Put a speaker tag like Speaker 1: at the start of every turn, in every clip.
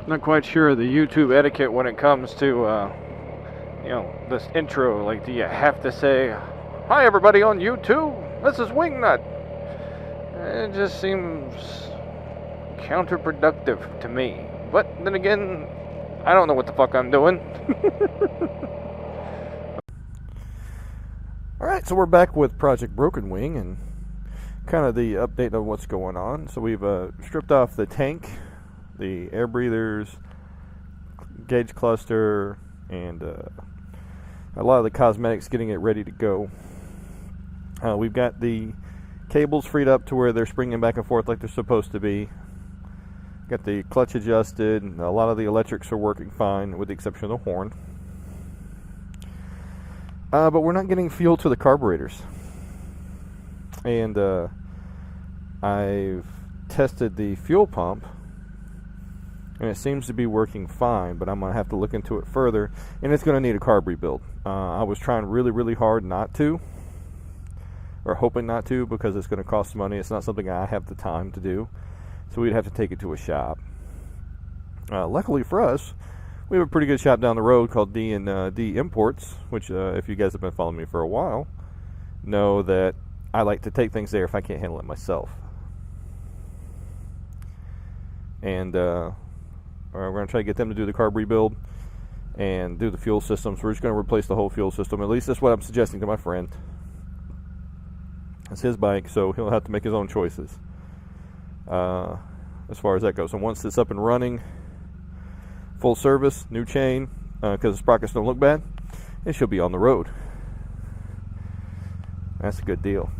Speaker 1: Not quite sure of the YouTube etiquette when it comes to, this intro. Like, do you have to say, "Hi, everybody on YouTube. This is Whingynut"? It just seems counterproductive to me. But then again, I don't know what the fuck I'm doing. Alright, so we're back with Project Broken Wing and kind of the update of what's going on. So we've stripped off the tank, the air breathers, gauge cluster, and a lot of the cosmetics, getting it ready to go. We've got the cables freed up to where they're springing back and forth like they're supposed to be. Got the clutch adjusted, and a lot of the electrics are working fine with the exception of the horn. But we're not getting fuel to the carburetors. And I've tested the fuel pump, and it seems to be working fine, but I'm going to have to look into it further, and it's going to need a carb rebuild. I was trying really, really hard not to, or hoping not to, because it's going to cost money. It's not something I have the time to do, so we'd have to take it to a shop. Luckily for us, we have a pretty good shop down the road called D&D Imports, which if you guys have been following me for a while, know that I like to take things there if I can't handle it myself. And we're going to try to get them to do the carb rebuild and do the fuel systems. We're just going to replace the whole fuel system. At least that's what I'm suggesting to my friend. It's his bike, so he'll have to make his own choices as far as that goes. And once it's up and running, full service, new chain, because the sprockets don't look bad, it should be on the road. That's a good deal.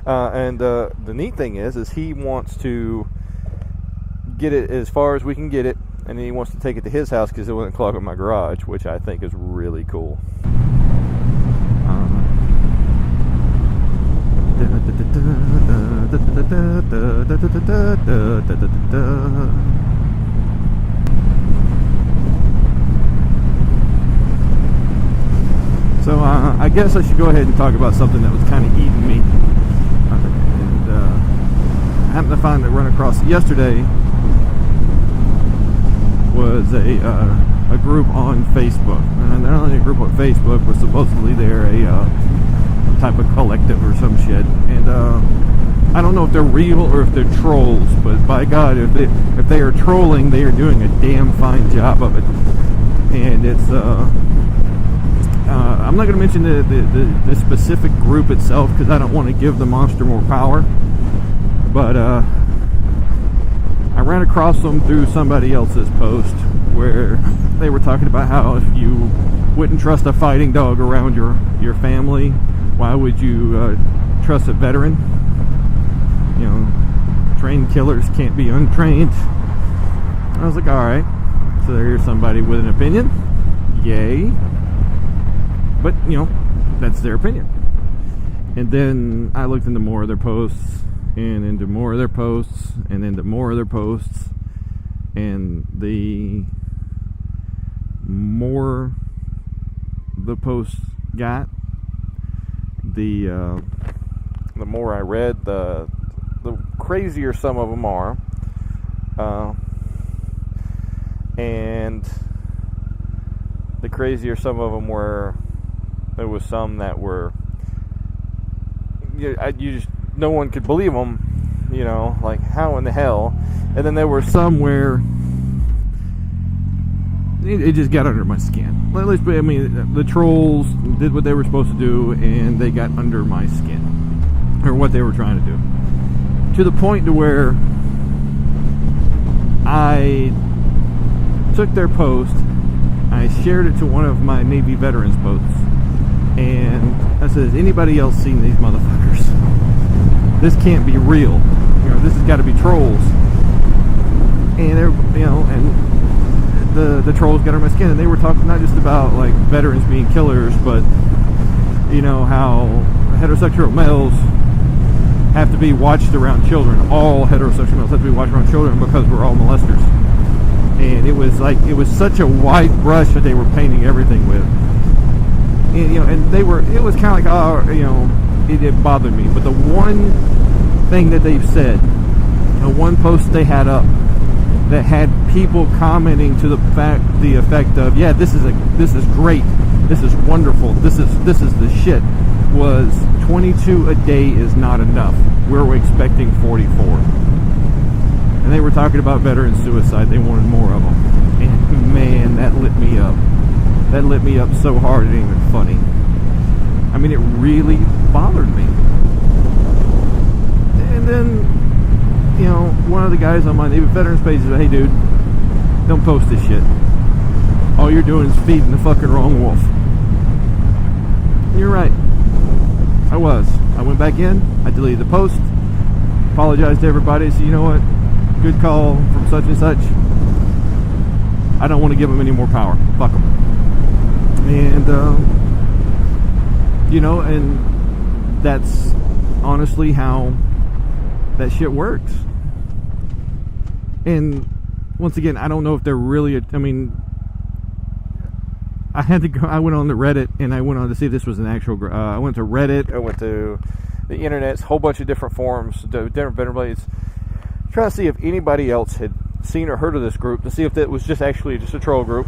Speaker 1: And the neat thing is he wants to get it as far as we can get it, and then he wants to take it to his house because it wouldn't clog up my garage, which I think is really cool. So I guess I should go ahead and talk about something that was kind of eating me. And I happened to find that run across yesterday was a group on Facebook. And they're not only a group on Facebook, but supposedly they're a type of collective or some shit. And I don't know if they're real or if they're trolls, but by God, if they are trolling, they are doing a damn fine job of it. And it's I'm not going to mention the specific group itself because I don't want to give the monster more power. But I ran across them through somebody else's post where they were talking about how if you wouldn't trust a fighting dog around your family, why would you trust a veteran? You know, trained killers can't be untrained. I was like, alright, so there's somebody with an opinion. Yay. But, that's their opinion. And then I looked into more of their posts, and into more of their posts, and into more of their posts. And the more the posts got, the more I read, the crazier some of them are. And the crazier some of them were. There was some that were, you just, no one could believe them, like how in the hell. And then there were some where it just got under my skin. At least, the trolls did what they were supposed to do, and they got under my skin, or what they were trying to do, to the point to where I took their post, I shared it to one of my Navy veterans posts. And I said, has anybody else seen these motherfuckers? This can't be real. This has got to be trolls. And they're, and the trolls got on my skin. And they were talking not just about like veterans being killers, but how heterosexual males have to be watched around children. All heterosexual males have to be watched around children because we're all molesters. And it was such a wide brush that they were painting everything with. And, and it was kind of like, it bothered me. But the one thing that they've said, the one post they had up that had people commenting to the effect of, yeah, this is great, this is wonderful, this is the shit, was 22 a day is not enough. We're expecting 44. And they were talking about veteran suicide. They wanted more of them. And man, that lit me up. That lit me up so hard it ain't even funny. I mean, it really bothered me. And then, you know, one of the guys on my Navy Veterans page said, hey dude, don't post this shit. All you're doing is feeding the fucking wrong wolf. And you're right. I was. I went back in, I deleted the post, apologized to everybody, said, you know what, good call from such and such. I don't want to give them any more power. Fuck them. And, you know, and that's honestly how that shit works. And once again, I don't know if they're really, I mean, I had to go, I went on the Reddit and I went on to see if this was an actual, I went to Reddit, I went to the internet, a whole bunch of different forums, different veteran blades, trying to see if anybody else had seen or heard of this group, to see if it was just actually just a troll group,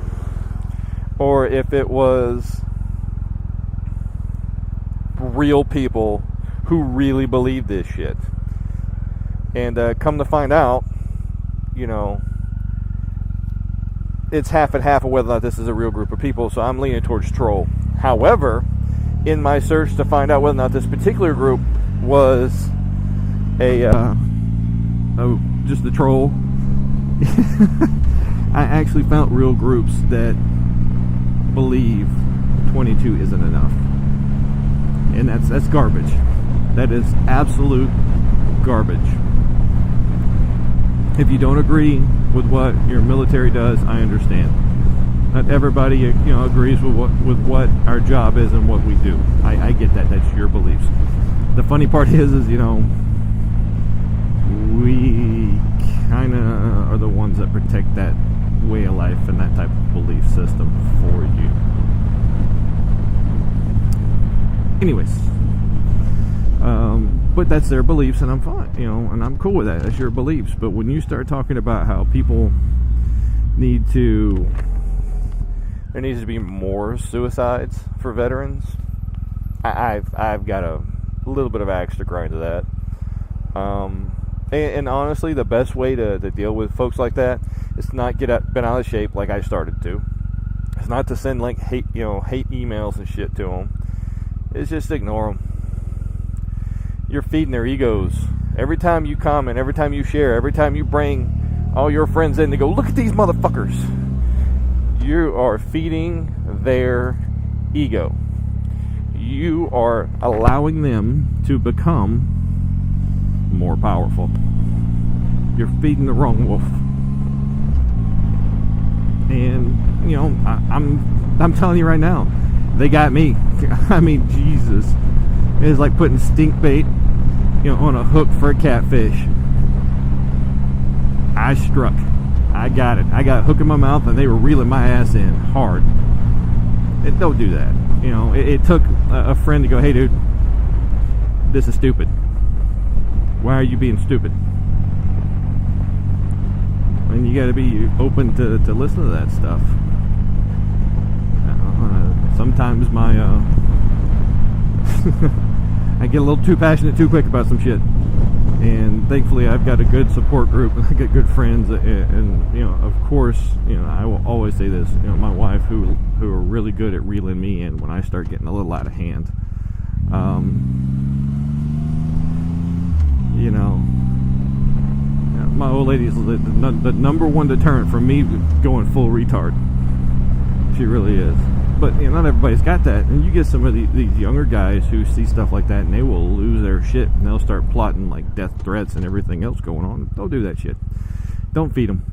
Speaker 1: or if it was real people who really believe this shit. And come to find out, you know, it's half and half of whether or not this is a real group of people, so I'm leaning towards troll. However, in my search to find out whether or not this particular group was just a troll, I actually found real groups that believe 22 isn't enough. And that's garbage. That is absolute garbage. If you don't agree with what your military does, I understand. Not everybody, you know, agrees with what our job is and what we do. I get that. That's your beliefs. The funny part is you know, we kind of are the ones that protect that way of life and that type of belief system for you. Anyways, but that's their beliefs, and I'm fine, you know, and I'm cool with that. That's your beliefs. But when you start talking about how people there needs to be more suicides for veterans, I've got a little bit of axe to grind to that. And honestly, the best way to deal with folks like that is to not bent out of shape like I started to. It's not to send like hate emails and shit to them. It's just ignore them. You're feeding their egos. Every time you comment, every time you share, every time you bring all your friends in to go, look at these motherfuckers, you are feeding their ego. You are allowing them to become more powerful. You're feeding the wrong wolf. And, you know, I'm telling you right now, they got me. I mean, Jesus. It's like putting stink bait, you know, on a hook for a catfish. I struck. I got it. I got a hook in my mouth and they were reeling my ass in hard. Don't do that. You know, it took a friend to go, hey dude, this is stupid. Why are you being stupid? And you got to be open to listen to that stuff. Sometimes I get a little too passionate too quick about some shit, and thankfully I've got a good support group and I got good friends, and you know, of course, you know, I will always say this, you know, my wife who are really good at reeling me in when I start getting a little out of hand. You know, my old lady is the number one deterrent for me going full retard. She really is. But you know, not everybody's got that, and you get some of these younger guys who see stuff like that and they will lose their shit and they'll start plotting like death threats and everything else going on. Don't do that shit. Don't feed them.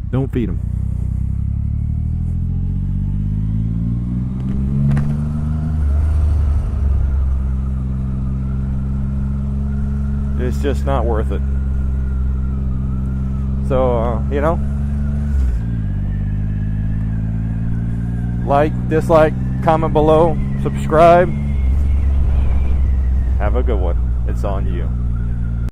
Speaker 1: Don't feed them. It's just not worth it. So you know, like, dislike, comment below, subscribe. Have a good one. It's on you.